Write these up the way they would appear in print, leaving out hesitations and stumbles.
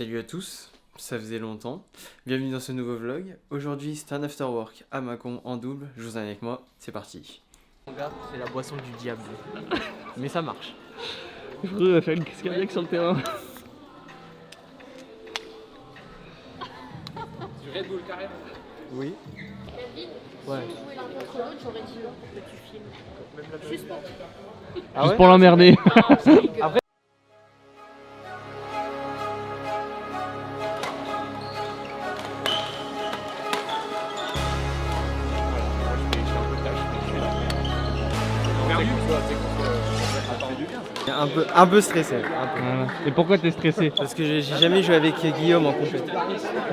Salut à tous, ça faisait longtemps. Bienvenue dans ce nouveau vlog. Aujourd'hui, c'est un after work à Mâcon en double. Je vous en ai avec moi, c'est parti. C'est la boisson du diable. Mais ça marche. Freux va faire une crise cardiaque sur le terrain. Du Red Bull carrément. Oui. Ouais. L'un contre l'autre, j'aurais dit non pour que tu filmes. Juste pour. Juste pour l'emmerder. Après. Un peu stressé. Un peu. Voilà. Et pourquoi t'es stressé? Parce que j'ai jamais joué avec Guillaume en compétition.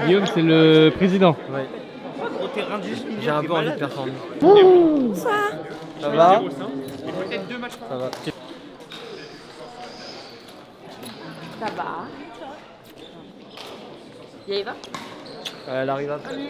Guillaume, c'est le président. Ouais. J'ai un peu envie de performer. Ça Ça va? Peut-être 2 matchs. Ça va. Ça va. Yaeva Elle arrive après.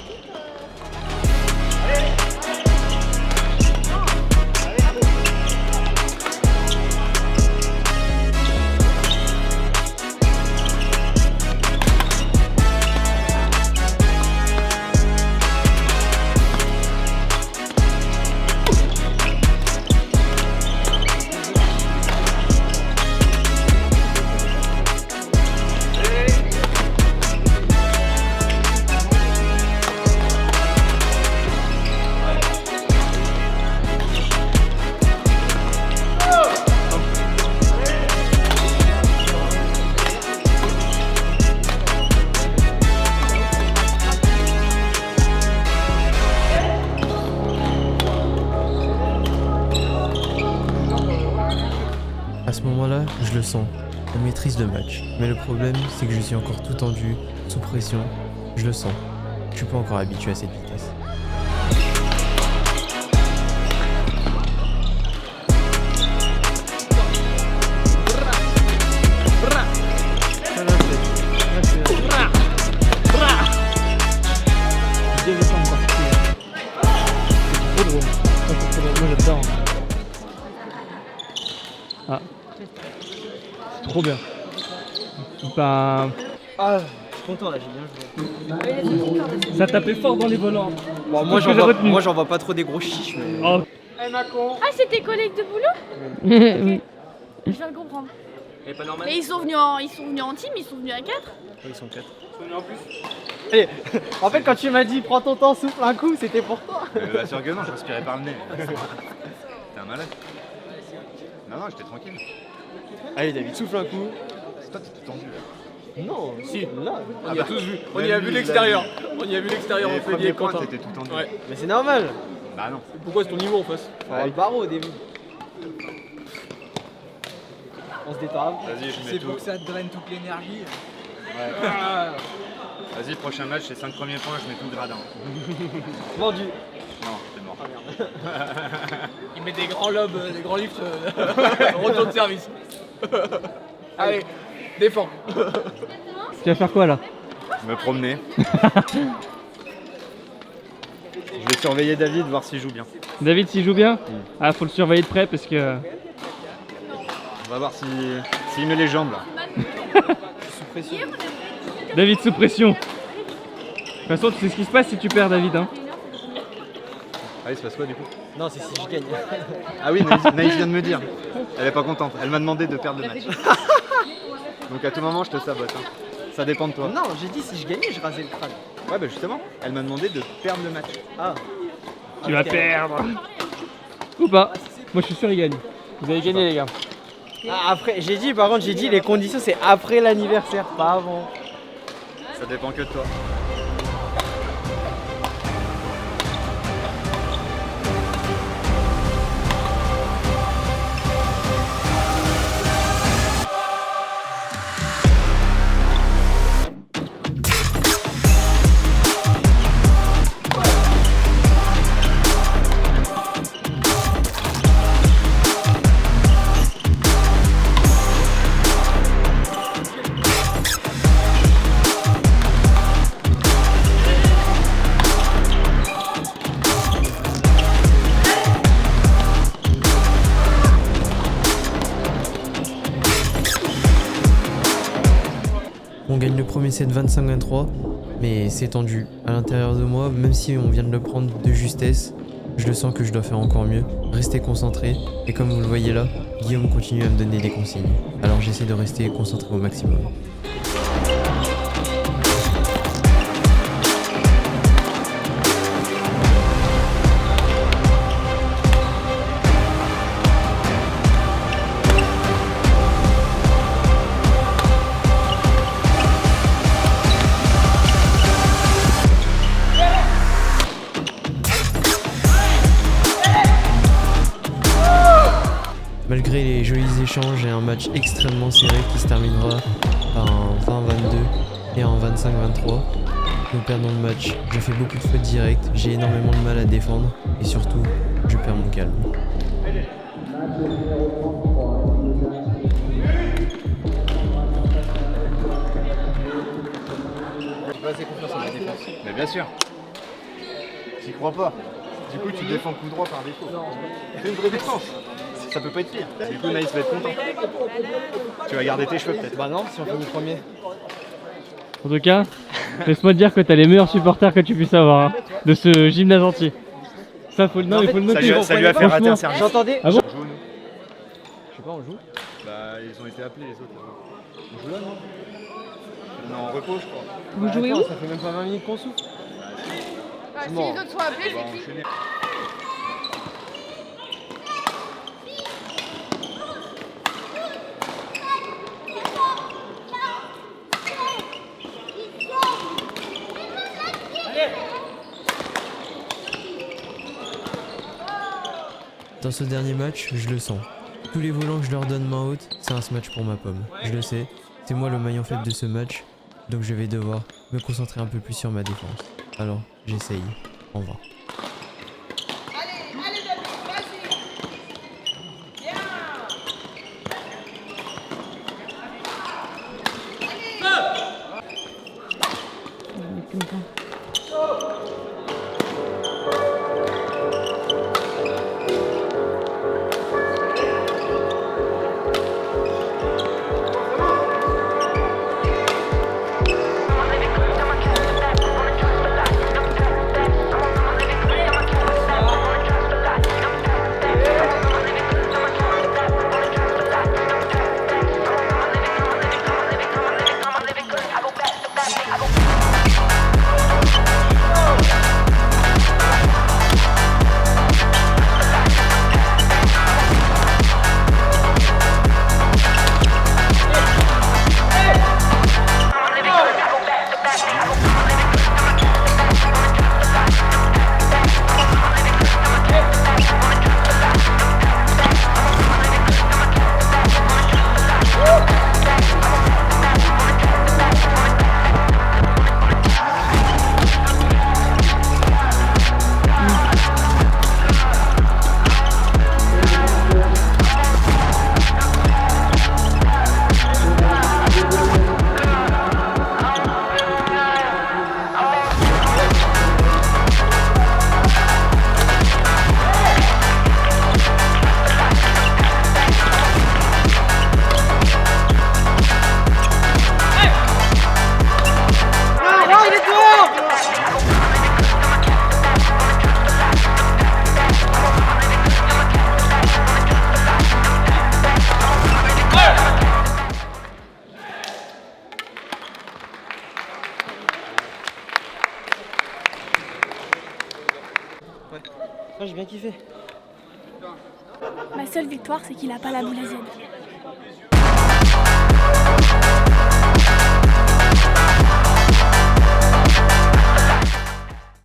À ce moment-là, je le sens, on maîtrise le match. Mais le problème, c'est que je suis encore tout tendu, sous pression. Je le sens. Je suis pas encore habitué à cette vitesse. Trop drôle. Moi j'adore. Ah. C'est trop bien. Ben, Ah, je suis content là, j'ai bien joué. ça tapait fort dans les volants. Bon, Tout ce que j'ai retenu. moi j'en vois pas trop des gros chiches, mais. Oh. Ah, c'est tes collègues de boulot Oui. Je viens de comprendre. Et pas normal. Mais ils sont venus en team, ils sont venus à 4. Ils sont 4. En plus. Allez, en fait, quand tu m'as dit prends ton temps, souffle un coup, c'était pour toi. Bien sûr que non, je respirais par le nez. T'es un malade. Non, non, j'étais tranquille. Allez, David, souffle un coup. Toi, t'es tout tendu là. Non, si, là. On y a tous vu. On y a vu l'extérieur. On y a vu l'extérieur. Les On fait premiers des points, Quentin. t'étais tout tendu. Ouais. Mais c'est normal. Bah non. Pourquoi c'est ton niveau en face? Faut avoir le barreau, David. On se détend. Vas-y, je mets tout. que ça te draine toute l'énergie. Ouais. Vas-y, prochain match, les 5 premiers points, je mets tout le gradin. Vendu. Non, t'es mort. Il met des grands lobes, des grands lifts. Retour de service. Allez, défends. Tu vas faire quoi là? Me promener. Je vais surveiller David, voir s'il joue bien. David, s'il joue bien? Ah, faut le surveiller de près parce que. On va voir s'il met les jambes là. Sous pression. David sous pression. De toute façon, tu sais ce qui se passe si tu perds, David. Hein. Ah, il se passe quoi du coup? Non, c'est si je gagne. Ah oui, Naïs vient de me dire. Elle est pas contente. Elle m'a demandé de perdre le match. Donc à tout moment, je te sabote. Hein. Ça dépend de toi. Non, j'ai dit si je gagnais, je rasais le crâne. Ouais, bah justement, elle m'a demandé de perdre le match. Ah. Tu vas perdre. Ou pas. Moi, je suis sûr, il gagne. Vous avez gagné, les gars. Ah, après, j'ai dit, par contre, j'ai dit les conditions, c'est après l'anniversaire, pas avant. Ça dépend que de toi. premier set 25-23, mais c'est tendu. À l'intérieur de moi, même si on vient de le prendre de justesse, je le sens que je dois faire encore mieux, rester concentré, et comme vous le voyez là, Guillaume continue à me donner des consignes. Alors j'essaie de rester concentré au maximum. Malgré les jolis échanges et un match extrêmement serré qui se terminera par un 20-22 et un 25-23, nous perdons le match. Je fais beaucoup de fautes directes, j'ai énormément de mal à défendre et surtout, je perds mon calme. J'ai pas assez confiance en ma défense. Mais bien sûr. J'y crois pas. Du coup, tu défends coup droit par défaut. Fais une vraie défense. Ça peut pas être pire. Du coup, Naïs va être content. Tu vas garder tes cheveux peut-être. Bah non, si on finit premier. En tout cas, laisse-moi te dire que t'as les meilleurs supporters que tu puisses avoir hein, de ce gymnase entier. Ça, faut, non, il faut le noter. Ça lui a fait rater un service. J'entendais. Ah bon? On joue, nous. Je sais pas, on joue. Bah, ils ont été appelés les autres là-bas. On joue là, non? On est en repos, je crois. Vous jouez où? Ça fait même pas 20 minutes qu'on souffle. Si les autres sont appelés, On va c'est qui? enchaîner. Dans ce dernier match, je le sens. Tous les volants que je leur donne main haute, c'est un match pour ma pomme. Je le sais, c'est moi le maillon faible de ce match, donc je vais devoir me concentrer un peu plus sur ma défense. Alors, j'essaye. On va. Moi j'ai bien kiffé. Ma seule victoire, c'est qu'il a pas la boule à Z.